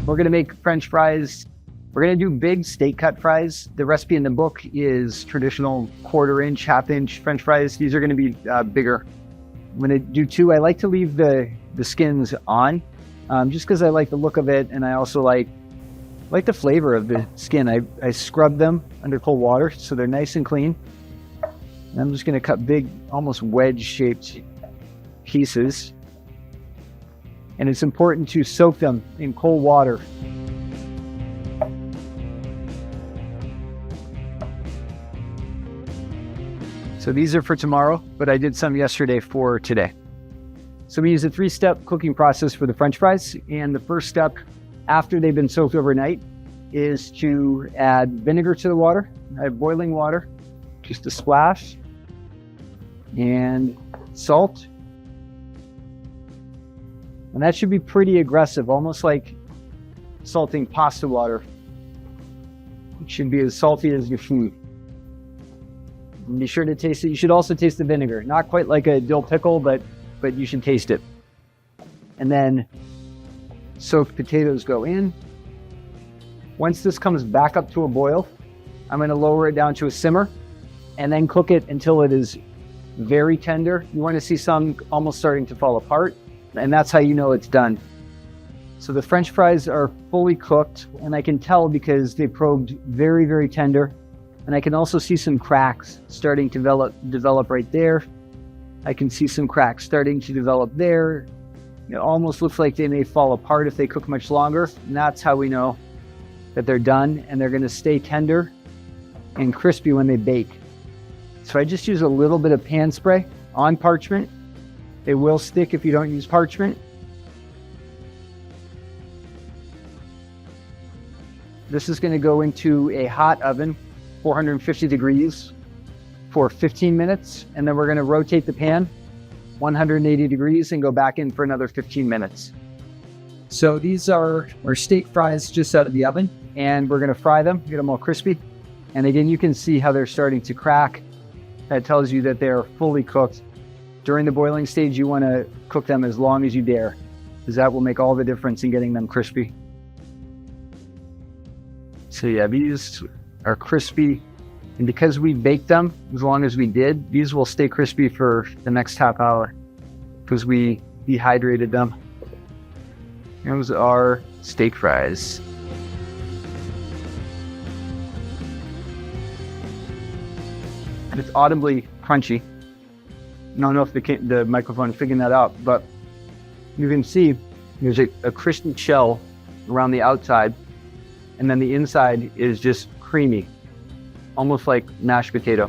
We're gonna make French fries. We're gonna do big steak cut fries. The recipe in the book is traditional 1/4 inch, 1/2 inch French fries. These are gonna be bigger. I'm gonna do 2. I like to leave the skins on, just because I like the look of it, and I also like the flavor of the skin. I scrub them under cold water so they're nice and clean. And I'm just gonna cut big, almost wedge-shaped pieces. And it's important to soak them in cold water. So these are for tomorrow, but I did some yesterday for today. So we use a 3-step cooking process for the French fries. And the first step, after they've been soaked overnight, is to add vinegar to the water. I have boiling water, just a splash, and salt. And that should be pretty aggressive, almost like salting pasta water. It should be as salty as your food. And be sure to taste it. You should also taste the vinegar. Not quite like a dill pickle, but you should taste it. And then soaked potatoes go in. Once this comes back up to a boil, I'm going to lower it down to a simmer and then cook it until it is very tender. You want to see some almost starting to fall apart, and that's how you know it's done. So the French fries are fully cooked, and I can tell because they probed very, very tender. And I can also see some cracks starting to develop right there. I can see some cracks starting to develop there. It almost looks like they may fall apart if they cook much longer. And that's how we know that they're done, and they're going to stay tender and crispy when they bake. So I just use a little bit of pan spray on parchment. It will stick if you don't use parchment. This is going to go into a hot oven, 450 degrees for 15 minutes, and then we're going to rotate the pan 180 degrees and go back in for another 15 minutes. So these are our steak fries just out of the oven, and we're going to fry them, get them all crispy. And again, you can see how they're starting to crack. That tells you that they're fully cooked. During the boiling stage, you want to cook them as long as you dare, because that will make all the difference in getting them crispy. So yeah, these are crispy, and because we baked them as long as we did, these will stay crispy for the next half hour because we dehydrated them. Those are steak fries. And it's audibly crunchy. I don't know if the microphone is picking that up, but you can see there's a crispy shell around the outside, and then the inside is just creamy, almost like mashed potato.